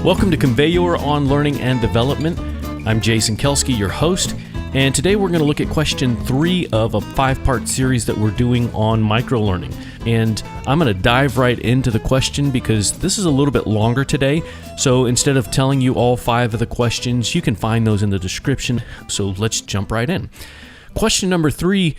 Welcome to ConveYour on Learning and Development. I'm Jason Kelske, your host, and today we're going to look at question 3 of a 5-part series that we're doing on microlearning. And I'm going to dive right into the question because this is a little bit longer today. So instead of telling you all 5 of the questions, you can find those in the description. So let's jump right in. Question number 3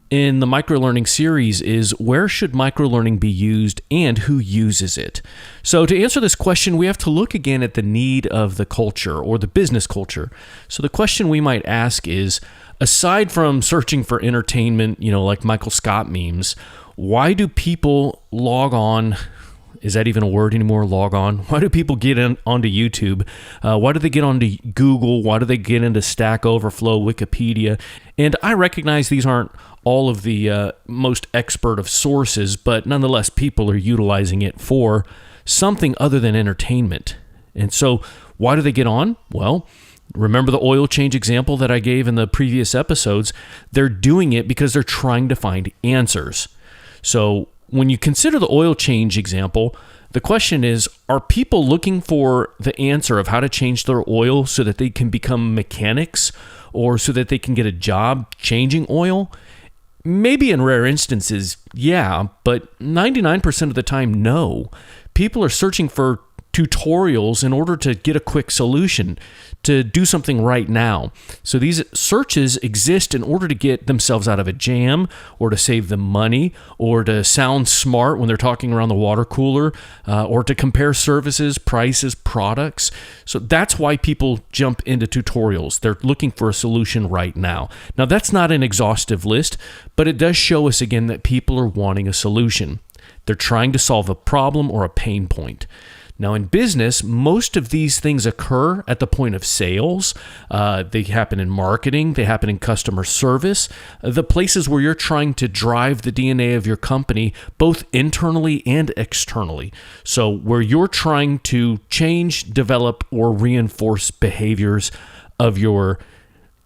in the microlearning series is, where should microlearning be used and who uses it? So to answer this question, we have to look again at the need of the culture or the business culture. So the question we might ask is, aside from searching for entertainment, like Michael Scott memes, why do people log on? Is that even a word anymore, log on? Why do people get onto YouTube? Why do they get onto Google? Why do they get into Stack Overflow, Wikipedia? And I recognize these aren't all of the most expert of sources, but nonetheless, people are utilizing it for something other than entertainment. And so why do they get on? Well, remember the oil change example that I gave in the previous episodes? They're doing it because they're trying to find answers. So when you consider the oil change example, the question is, are people looking for the answer of how to change their oil so that they can become mechanics or so that they can get a job changing oil? Maybe in rare instances, yeah, but 99% of the time, no. People are searching for tutorials in order to get a quick solution, to do something right now. So these searches exist in order to get themselves out of a jam, or to save them money, or to sound smart when they're talking around the water cooler, or to compare services, prices, products. So that's why people jump into tutorials. They're looking for a solution right now. Now, that's not an exhaustive list, but it does show us again that people are wanting a solution. They're trying to solve a problem or a pain point. Now, in business, most of these things occur at the point of sales. They happen in marketing. They happen in customer service. The places where you're trying to drive the DNA of your company, both internally and externally. So where you're trying to change, develop, or reinforce behaviors of your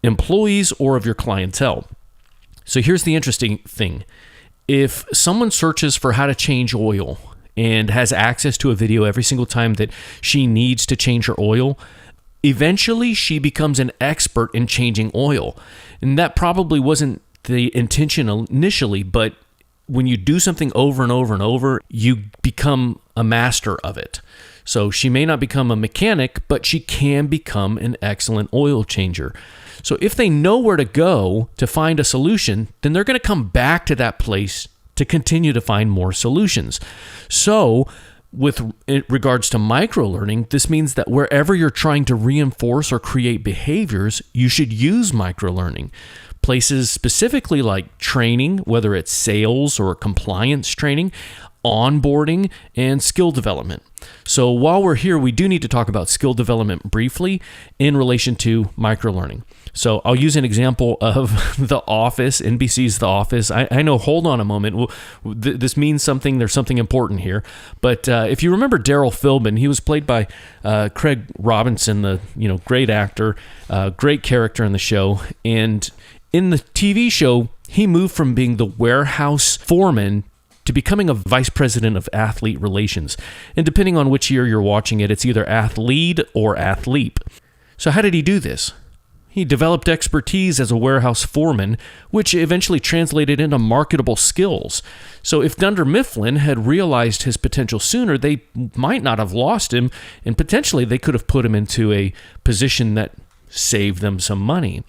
employees or of your clientele. So here's the interesting thing. If someone searches for how to change oil and has access to a video every single time that she needs to change her oil, eventually she becomes an expert in changing oil. And that probably wasn't the intention initially, but when you do something over and over and over, you become a master of it. So she may not become a mechanic, but she can become an excellent oil changer. So if they know where to go to find a solution, then they're going to come back to that place to continue to find more solutions. So with regards to microlearning, this means that wherever you're trying to reinforce or create behaviors, you should use microlearning. Places specifically like training, whether it's sales or compliance training, onboarding, and skill development. So while we're here, we do need to talk about skill development briefly in relation to microlearning. So I'll use an example of The Office, NBC's The Office. I know, hold on a moment. This means something. There's something important here. But if you remember Darryl Philbin, he was played by Craig Robinson, the great actor, great character in the show. And in the TV show, he moved from being the warehouse foreman to becoming a vice president of athlete relations. And depending on which year you're watching it, it's either athlete or athlete. So how did he do this? He developed expertise as a warehouse foreman, which eventually translated into marketable skills. So if Dunder Mifflin had realized his potential sooner, they might not have lost him, and potentially they could have put him into a position that saved them some money.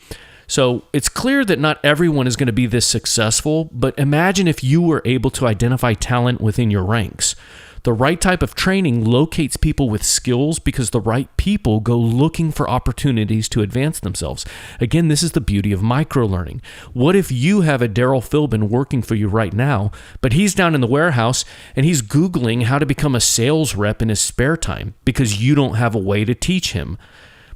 So it's clear that not everyone is going to be this successful, but imagine if you were able to identify talent within your ranks. The right type of training locates people with skills because the right people go looking for opportunities to advance themselves. Again, this is the beauty of microlearning. What if you have a Darryl Philbin working for you right now, but he's down in the warehouse and he's Googling how to become a sales rep in his spare time because you don't have a way to teach him?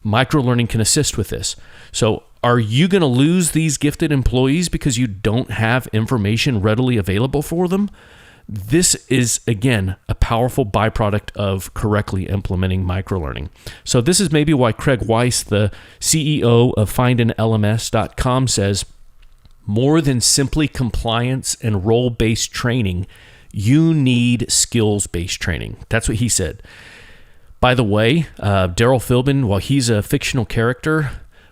Microlearning can assist with this. So are you going to lose these gifted employees because you don't have information readily available for them? This is, again, a powerful byproduct of correctly implementing microlearning. So this is maybe why Craig Weiss, the CEO of FindAnLMS.com, says, more than simply compliance and role-based training, you need skills-based training. That's what he said. By the way, Darryl Philbin, while he's a fictional character,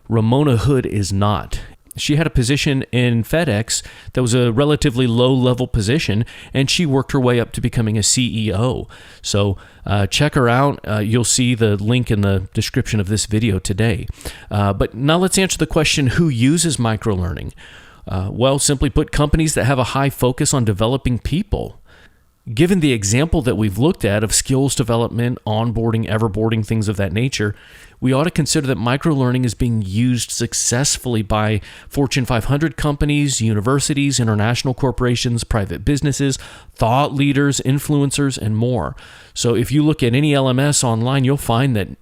Ramona Hood is not. She had a position in FedEx that was a relatively low-level position, and she worked her way up to becoming a CEO. So check her out. You'll see the link in the description of this video today. But now let's answer the question, who uses microlearning? Well, simply put, companies that have a high focus on developing people. Given the example that we've looked at of skills development, onboarding, everboarding, things of that nature, we ought to consider that microlearning is being used successfully by Fortune 500 companies, universities, international corporations, private businesses, thought leaders, influencers, and more. So if you look at any LMS online, you'll find that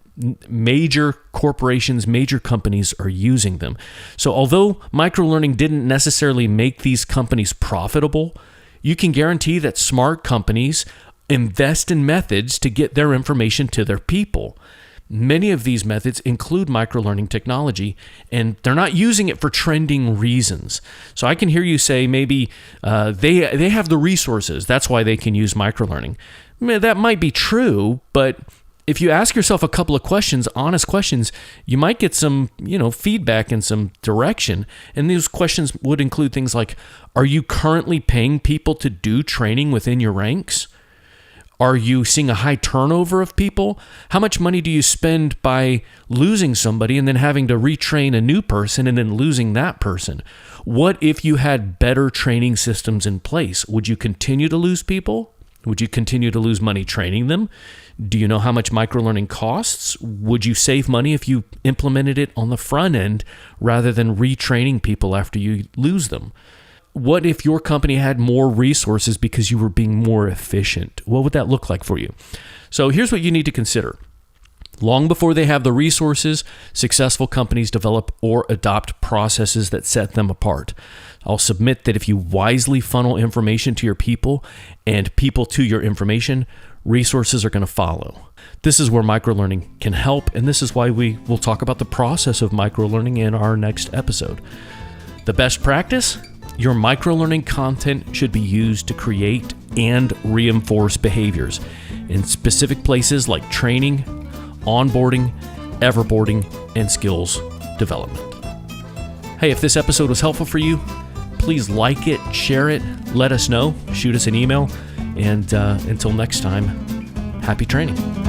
major corporations, major companies are using them. So although microlearning didn't necessarily make these companies profitable, you can guarantee that smart companies invest in methods to get their information to their people. Many of these methods include microlearning technology, and they're not using it for trending reasons. So I can hear you say maybe they have the resources, that's why they can use microlearning. That might be true, but if you ask yourself a couple of questions, honest questions, you might get some, feedback and some direction. And these questions would include things like, are you currently paying people to do training within your ranks? Are you seeing a high turnover of people? How much money do you spend by losing somebody and then having to retrain a new person and then losing that person? What if you had better training systems in place? Would you continue to lose people? Would you continue to lose money training them? Do you know how much microlearning costs? Would you save money if you implemented it on the front end rather than retraining people after you lose them? What if your company had more resources because you were being more efficient? What would that look like for you? So here's what you need to consider. Long before they have the resources, successful companies develop or adopt processes that set them apart. I'll submit that if you wisely funnel information to your people and people to your information, resources are going to follow. This is where microlearning can help, and this is why we will talk about the process of microlearning in our next episode. The best practice? Your microlearning content should be used to create and reinforce behaviors in specific places like training, onboarding, everboarding, and skills development. Hey, if this episode was helpful for you, please like it, share it, let us know, shoot us an email, and until next time, happy training.